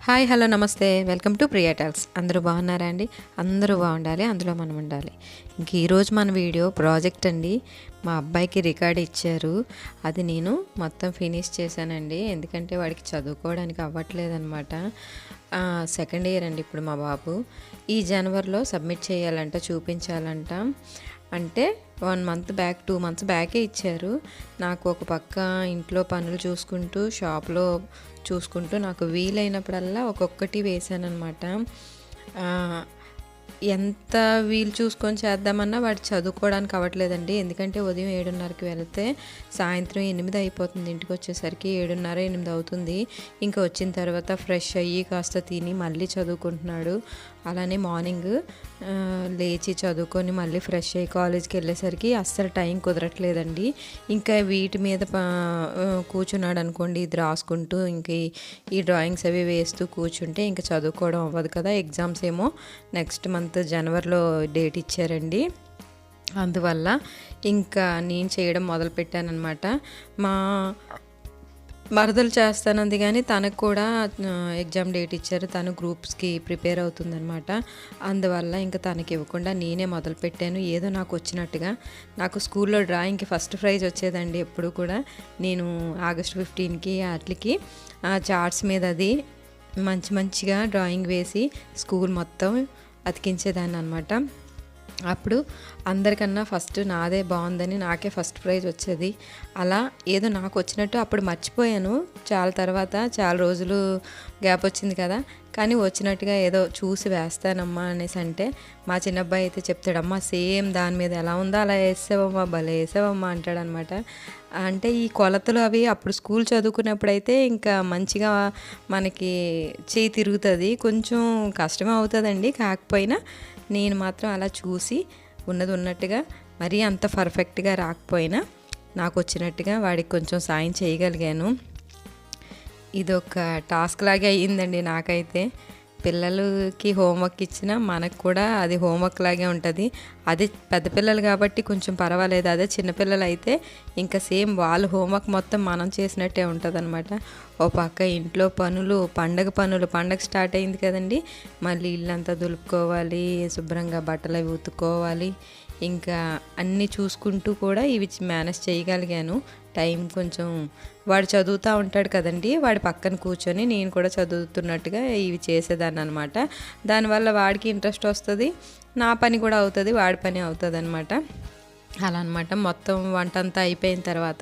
Hi hello నమస్తే welcome to Priya talks. అందరూ బాగున్నారా అండి? అందరూ బాగుండాలి, అందులో మనం ఉండాలి. ఇంక ఈరోజు మన వీడియో ప్రాజెక్ట్ అండి. మా అబ్బాయికి రికార్డ్ ఇచ్చారు, అది నేను మొత్తం ఫినిష్ చేశానండి. ఎందుకంటే వాడికి చదువుకోవడానికి అవ్వట్లేదనమాట. సెకండ్ ఇయర్ అండి ఇప్పుడు మా బాబు. ఈ జనవరిలో సబ్మిట్ చేయాలంట, చూపించాలంట. అంటే 1 మంత్ బ్యాక్ 2 మంత్స్ బ్యాకే ఇచ్చారు. నాకు ఒక పక్క ఇంట్లో పనులు చూసుకుంటూ షాప్లో చూసుకుంటూ నాకు వీలైనప్పుడల్లా ఒక్కొక్కటి వేసానన్నమాట. ఎంత వీలు చూసుకొని చేద్దామన్నా వాడు చదువుకోవడానికి అవ్వట్లేదండి. ఎందుకంటే ఉదయం 7:30కి వెళ్తే సాయంత్రం 8 అయిపోతుంది. ఇంటికి వచ్చేసరికి 7:30 8 అవుతుంది. ఇంకా వచ్చిన తర్వాత ఫ్రెష్ అయ్యి కాస్త తిని మళ్ళీ చదువుకుంటున్నాడు. అలానే మార్నింగ్ లేచి చదువుకొని మళ్ళీ ఫ్రెష్ అయ్యి కాలేజ్కి వెళ్ళేసరికి అస్సలు టైం కుదరట్లేదండి. ఇంకా వీటి మీద కూర్చున్నాడు అనుకోండి, ఇది రాసుకుంటూ ఇంక ఈ డ్రాయింగ్స్ అవి వేస్తూ కూర్చుంటే ఇంకా చదువుకోవడం అవ్వదు కదా. ఎగ్జామ్స్ ఏమో నెక్స్ట్ మంత్ జనవరిలో డేట్ ఇచ్చారండి. అందువల్ల ఇంకా నేను చేయడం మొదలుపెట్టానమాట. మా మరదలు చేస్తానంది, కానీ తనకు కూడా ఎగ్జామ్ డేట్ ఇచ్చారు. తను గ్రూప్స్కి ప్రిపేర్ అవుతుందన్నమాట. అందువల్ల ఇంకా తనకి ఇవ్వకుండా నేనే మొదలుపెట్టాను, ఏదో నాకు వచ్చినట్టుగా. నాకు స్కూల్లో డ్రాయింగ్కి ఫస్ట్ ప్రైజ్ వచ్చేదండి ఎప్పుడు కూడా. నేను ఆగస్ట్ 15కి వాటికి చార్ట్స్ మీద అది మంచిగా డ్రాయింగ్ వేసి స్కూల్ మొత్తం అతికించేదాన్ని అనమాట. అప్పుడు అందరికన్నా ఫస్ట్ నాదే బాగుందని నాకే ఫస్ట్ ప్రైజ్ వచ్చేది. అలా ఏదో నాకు వచ్చినట్టు అప్పుడు మర్చిపోయాను. చాలా రోజులు గ్యాప్ వచ్చింది కదా, కానీ వచ్చినట్టుగా ఏదో చూసి వేస్తానమ్మా అనేసి అంటే మా చిన్నబ్బాయి అయితే చెప్తాడమ్మా సేమ్ దాని మీద ఎలా ఉందో అలా వేసావమ్మా, భలే వేసావమ్మా అంటాడనమాట. అంటే ఈ కొలతలు అవి అప్పుడు స్కూల్ చదువుకున్నప్పుడైతే ఇంకా మంచిగా మనకి చేయి తిరుగుతుంది. కొంచెం కష్టమే అవుతుందండి, కాకపోయినా నేను మాత్రం అలా చూసి ఉన్నది ఉన్నట్టుగా, మరీ అంత పర్ఫెక్ట్గా రాకపోయినా నాకు వచ్చినట్టుగా వాడికి కొంచెం సాయం చేయగలిగాను. ఇదొక టాస్క్ లాగే అయ్యిందండి నాకైతే. పిల్లలకి హోంవర్క్ ఇచ్చినా మనకు కూడా అది హోంవర్క్ లాగే ఉంటుంది. అది పెద్ద పిల్లలు కాబట్టి కొంచెం పర్వాలేదు. అదే చిన్నపిల్లలు అయితే ఇంకా సేమ్ వాళ్ళ హోంవర్క్ మొత్తం మనం చేసినట్టే ఉంటుంది అనమాట. ఓ పక్క ఇంట్లో పనులు, పండగ స్టార్ట్ అయింది కదండి. మళ్ళీ ఇల్లంతా దులుపుకోవాలి, శుభ్రంగా బట్టలు అవి ఉతుక్కోవాలి. ఇంకా అన్నీ చూసుకుంటూ కూడా ఇవి మేనేజ్ చేయగలిగాను. టైం కొంచెం వాడు చదువుతూ ఉంటాడు కదండి, వాడి పక్కన కూర్చొని నేను కూడా చదువుతున్నట్టుగా ఇవి చేసేదాన్ని అనమాట. దానివల్ల వాడికి ఇంట్రెస్ట్ వస్తుంది, నా పని కూడా అవుతుంది, వాడి పని అవుతుంది అనమాట. అలా అనమాట. మొత్తం వంట అంతా అయిపోయిన తర్వాత,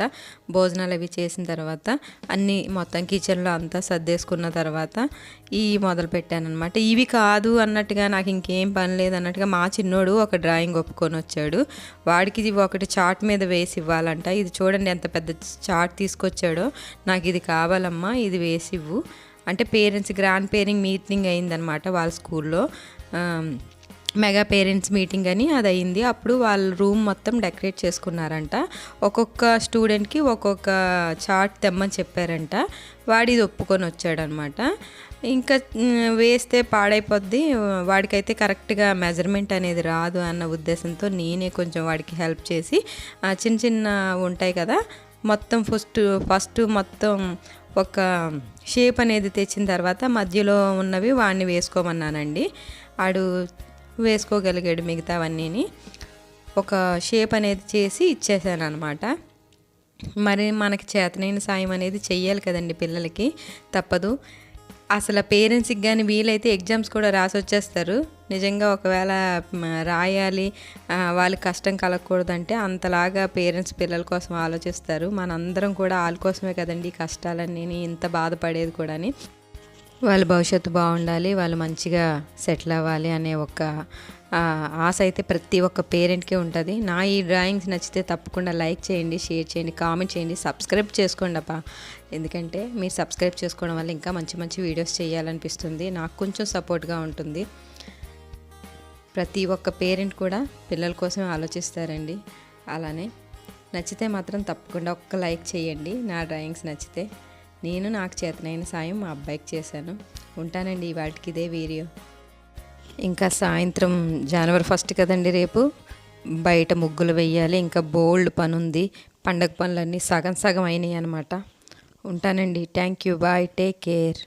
భోజనాలు అవి చేసిన తర్వాత, అన్నీ మొత్తం కిచెన్లో అంతా సర్దేసుకున్న తర్వాత మొదలు పెట్టాను అనమాట. ఇవి కాదు అన్నట్టుగా, నాకు ఇంకేం పని లేదు అన్నట్టుగా మా చిన్నోడు ఒక డ్రాయింగ్ ఒప్పుకొని వచ్చాడు. వాడికి ఇది ఒకటి చార్ట్ మీద వేసి ఇవ్వాలంట. ఇది చూడండి ఎంత పెద్ద చార్ట్ తీసుకొచ్చాడో. నాకు ఇది కావాలమ్మా, ఇది వేసి ఇవ్వు అంటే గ్రాండ్ పేరెంట్స్ మీటింగ్ అయిందనమాట వాళ్ళ స్కూల్లో. మెగా పేరెంట్స్ మీటింగ్ అని అది అయింది. అప్పుడు వాళ్ళ రూమ్ మొత్తం డెకరేట్ చేసుకున్నారంట. ఒక్కొక్క స్టూడెంట్కి ఒక్కొక్క చార్ట్ తెమ్మని చెప్పారంట. వాడిది ఒప్పుకొని వచ్చాడనమాట. ఇంకా వేస్తే పాడైపోద్ది, వాడికైతే కరెక్ట్గా మెజర్మెంట్ అనేది రాదు అన్న ఉద్దేశంతో నేనే కొంచెం వాడికి హెల్ప్ చేసి చిన్న ఉంటాయి కదా, మొత్తం ఫస్ట్ మొత్తం ఒక షేప్ అనేది తెచ్చిన తర్వాత మధ్యలో ఉన్నవి వాడిని వేసుకోమన్నానండి. వాడు వేసుకోగలిగాడు మిగతావన్నీ. ఒక షేప్ అనేది చేసి ఇచ్చేసాను అనమాట. మరి మనకి చేతనైన సాయం అనేది చెయ్యాలి కదండి పిల్లలకి, తప్పదు. అసలు పేరెంట్స్కి కానీ వీలైతే ఎగ్జామ్స్ కూడా రాసి వచ్చేస్తారు. నిజంగా ఒకవేళ రాయాలి, వాళ్ళకి కష్టం కలగకూడదంటే అంతలాగా పేరెంట్స్ పిల్లల కోసం ఆలోచిస్తారు. మనందరం కూడా వాళ్ళ కోసమే కదండి కష్టాలన్నీ, ఇంత బాధపడేది కూడా. వాళ్ళ భవిష్యత్తు బాగుండాలి, వాళ్ళు మంచిగా సెటిల్ అవ్వాలి అనే ఒక ఆశ అయితే ప్రతి ఒక్క పేరెంట్కి ఉంటుంది. నా ఈ డ్రాయింగ్స్ నచ్చితే తప్పకుండా లైక్ చేయండి, షేర్ చేయండి, కామెంట్ చేయండి, సబ్స్క్రైబ్ చేసుకోండి అప్ప. ఎందుకంటే మీరు సబ్స్క్రైబ్ చేసుకోవడం వల్ల ఇంకా మంచి వీడియోస్ చేయాలనిపిస్తుంది, నాకు కొంచెం సపోర్ట్గా ఉంటుంది. ప్రతి ఒక్క పేరెంట్ కూడా పిల్లల కోసం ఆలోచిస్తారండి. అలానే నచ్చితే మాత్రం తప్పకుండా ఒక్క లైక్ చేయండి. నా డ్రాయింగ్స్ నచ్చితే నాకు చేతనైన సాయం మా అబ్బాయికి చేశాను. ఉంటానండి వాటికి ఇదే వీడియో. ఇంకా సాయంత్రం జనవరి 1 కదండి రేపు, బయట ముగ్గులు వెయ్యాలి. ఇంకా బోల్డ్ పని ఉంది. పండగ పనులన్నీ సగం అయినాయి అనమాట. ఉంటానండి. Thank you, bye, take care.